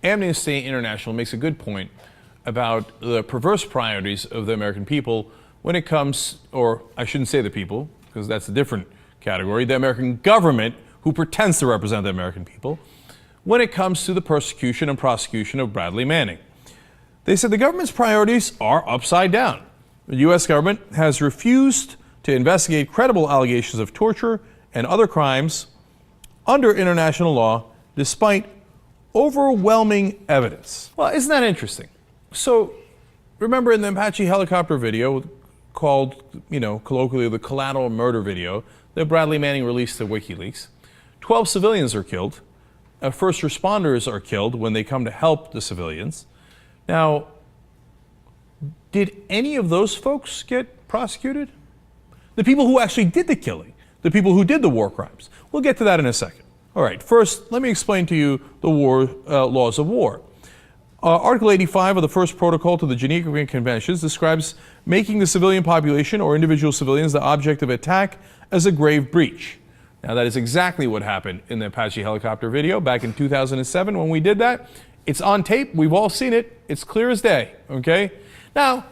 Amnesty International makes a good point about the perverse priorities of the American people when it comes, or I shouldn't say the people, because that's a different category, the American government who pretends to represent the American people, when it comes to the persecution and prosecution of Bradley Manning. They said the government's priorities are upside down. The U.S. government has refused to investigate credible allegations of torture and other crimes under international law, despite overwhelming evidence. Well, isn't that interesting? So, remember in the Apache helicopter video, called, colloquially the collateral murder video, that Bradley Manning released to WikiLeaks, 12 civilians are killed. First responders are killed when they come to help the civilians. Now, did any of those folks get prosecuted? The people who actually did the killing, the people who did the war crimes. We'll get to that in a second. All right, first, let me explain to you the laws of war. Article 85 of the First Protocol to the Geneva Conventions describes making the civilian population or individual civilians the object of attack as a grave breach. Now, that is exactly what happened in the Apache helicopter video back in 2007 when we did that. It's on tape. We've all seen it. It's clear as day, okay? Now,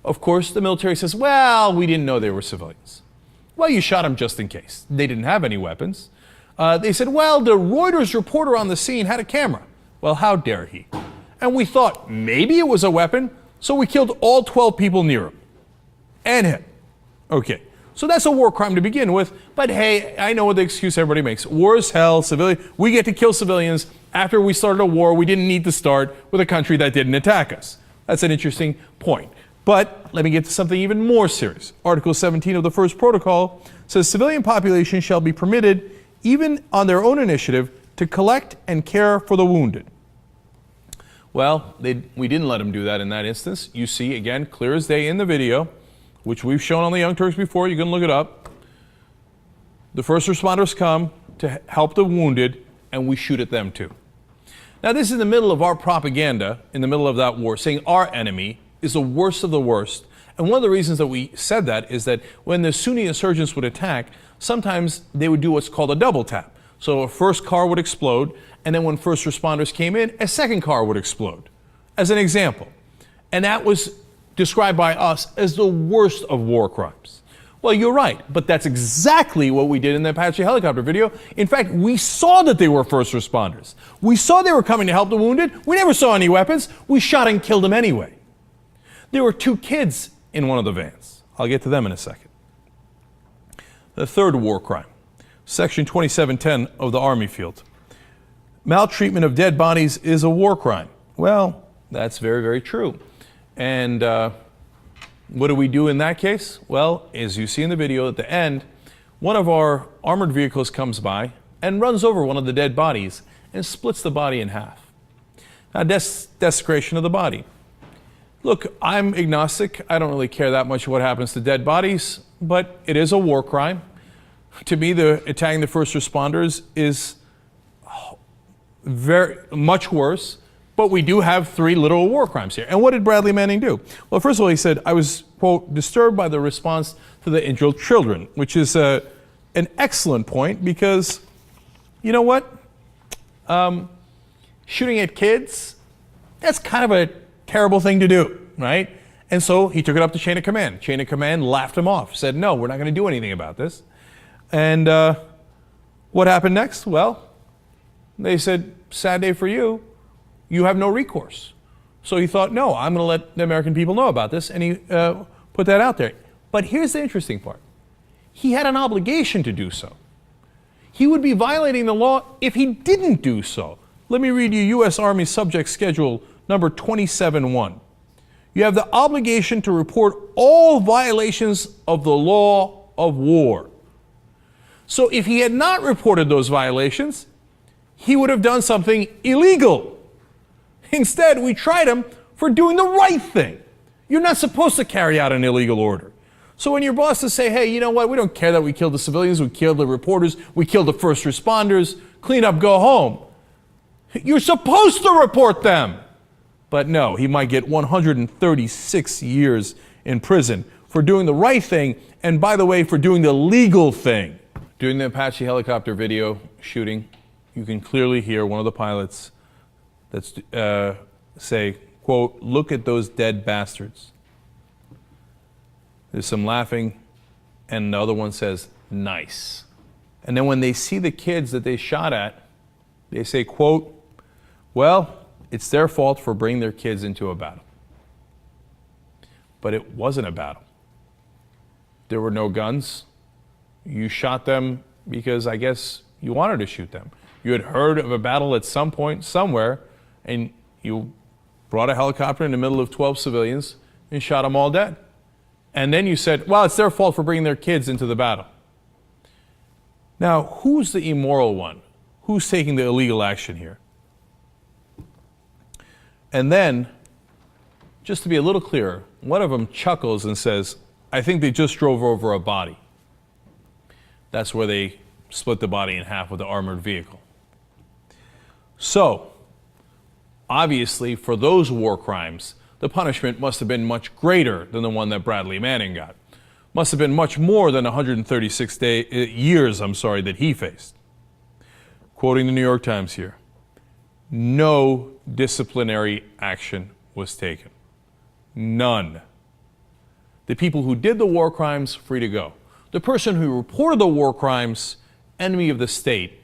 of course, the military says, well, we didn't know they were civilians. Well, you shot them just in case. They didn't have any weapons. They said, well, the Reuters reporter on the scene had a camera. Well, how dare he? And we thought maybe it was a weapon, so we killed all 12 people near him. And him. Okay. So that's a war crime to begin with, but hey, I know what the excuse everybody makes. War is hell, we get to kill civilians. After we started a war, we didn't need to start with a country that didn't attack us. That's an interesting point. But let me get to something even more serious. Article 17 of the First Protocol says civilian populations shall be permitted, even on their own initiative, to collect and care for the wounded. Well, we didn't let them do that in that instance. You see, again, clear as day in the video, which we've shown on the Young Turks before, you can look it up. The first responders come to help the wounded, and we shoot at them too. Now, this is in the middle of our propaganda, in the middle of that war, saying our enemy is the worst of the worst. And one of the reasons that we said that is that when the Sunni insurgents would attack, sometimes they would do what's called a double tap. So a first car would explode, and then when first responders came in, a second car would explode, as an example. And that was described by us as the worst of war crimes. Well, you're right, but that's exactly what we did in the Apache helicopter video. In fact, we saw that they were first responders. We saw they were coming to help the wounded. We never saw any weapons. We shot and killed them anyway. There were 2 kids in one of the vans. I'll get to them in a second. The third war crime, Section 2710 of the Army Field. Maltreatment of dead bodies is a war crime. Well, that's very, very true. And what do we do in that case? Well, as you see in the video at the end, one of our armored vehicles comes by and runs over one of the dead bodies and splits the body in half. Now, desecration of the body. Look, I'm agnostic. I don't really care that much what happens to dead bodies, but it is a war crime. To me, attacking the first responders is very much worse. But we do have 3 literal war crimes here. And what did Bradley Manning do? Well, first of all, he said, I was, quote, disturbed by the response to the injured children, which is an excellent point because, you know what? Shooting at kids, that's kind of a terrible thing to do, right? And so he took it up to chain of command. Chain of command laughed him off, said, no, we're not going to do anything about this. And what happened next? Well, they said, sad day for you. You have no recourse. So he thought, no, I'm going to let the American people know about this, and he put that out there. But here's the interesting part. He had an obligation to do so. He would be violating the law if he didn't do so. Let me read you U.S. Army Subject Schedule number 27-1. You have the obligation to report all violations of the law of war. So if he had not reported those violations, he would have done something illegal. Instead, we tried him for doing the right thing. You're not supposed to carry out an illegal order. So when your bosses say, hey, you know what, we don't care that we killed the civilians, we killed the reporters, we killed the first responders, clean up, go home. You're supposed to report them. But no, he might get 136 years in prison for doing the right thing, and by the way, for doing the legal thing. During the Apache helicopter video shooting, you can clearly hear one of the pilots that say, quote, "Look at those dead bastards." There's some laughing, and the other one says, "Nice." And then when they see the kids that they shot at, they say, quote, "Well, it's their fault for bringing their kids into a battle." But it wasn't a battle. There were no guns. You shot them because I guess you wanted to shoot them. You had heard of a battle at some point, somewhere, and you brought a helicopter in the middle of 12 civilians and shot them all dead. And then you said, well, it's their fault for bringing their kids into the battle. Now, who's the immoral one? Who's taking the illegal action here? And then, just to be a little clearer, one of them chuckles and says, "I think they just drove over a body." That's where they split the body in half with the armored vehicle. So, obviously, for those war crimes, the punishment must have been much greater than the one that Bradley Manning got. Must have been much more than 136 years that he faced. Quoting the New York Times here, "No disciplinary action was taken. None. The people who did the war crimes, free to go. The person who reported the war crimes, enemy of the state,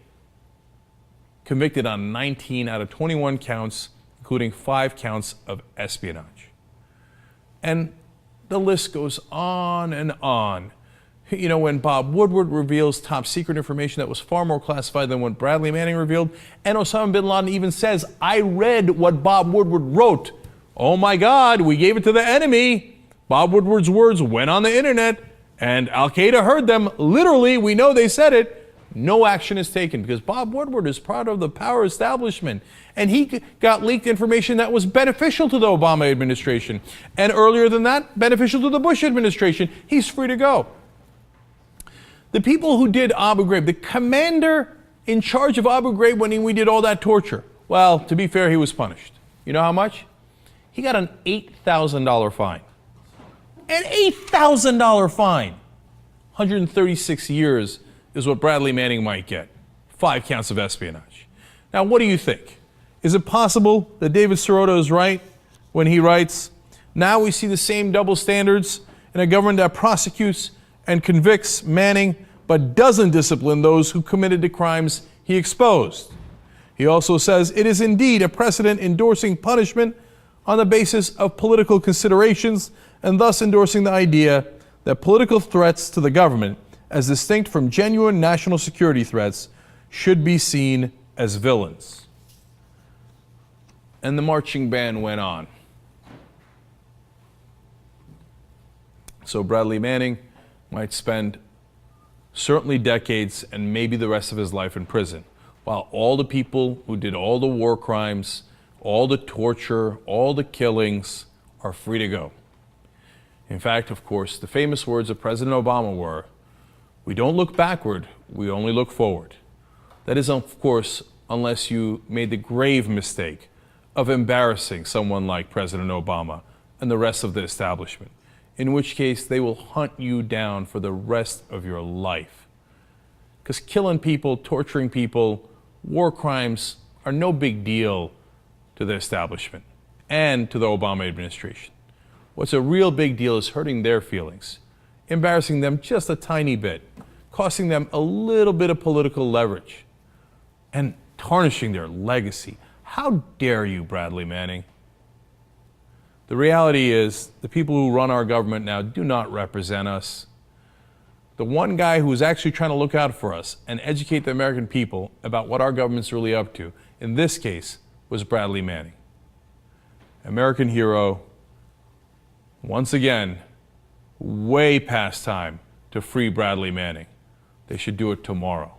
convicted on 19 out of 21 counts, including 5 counts of espionage." And the list goes on and on. You know, when Bob Woodward reveals top secret information that was far more classified than what Bradley Manning revealed, and Osama bin Laden even says, "I read what Bob Woodward wrote." Oh my God, we gave it to the enemy. Bob Woodward's words went on the internet, and Al-Qaeda heard them. Literally, we know they said it. No action is taken because Bob Woodward is part of the power establishment. And he got leaked information that was beneficial to the Obama administration. And earlier than that, beneficial to the Bush administration. He's free to go. The people who did Abu Ghraib, the commander in charge of Abu Ghraib when we did all that torture, well, to be fair, he was punished. You know how much? He got an $8,000 fine. An $8,000 fine. 136 years is what Bradley Manning might get. 5 counts of espionage. Now, what do you think? Is it possible that David Sirota is right when he writes, "Now we see the same double standards in a government that prosecutes and convicts Manning, but doesn't discipline those who committed the crimes he exposed." He also says, "It is indeed a precedent endorsing punishment on the basis of political considerations and thus endorsing the idea that political threats to the government, as distinct from genuine national security threats, should be seen as villains." And the marching band went on. So Bradley Manning might spend certainly decades and maybe the rest of his life in prison, while all the people who did all the war crimes, all the torture, all the killings are free to go. In fact, of course, the famous words of President Obama were, "We don't look backward, we only look forward." That is, of course, unless you made the grave mistake of embarrassing someone like President Obama and the rest of the establishment, in which case they will hunt you down for the rest of your life. Because killing people, torturing people, war crimes are no big deal to the establishment and to the Obama administration. What's a real big deal is hurting their feelings, embarrassing them just a tiny bit, costing them a little bit of political leverage, and tarnishing their legacy. How dare you, Bradley Manning? The reality is, the people who run our government now do not represent us. The one guy who is actually trying to look out for us and educate the American people about what our government's really up to, in this case, was Bradley Manning. American hero, once again, way past time to free Bradley Manning. They should do it tomorrow.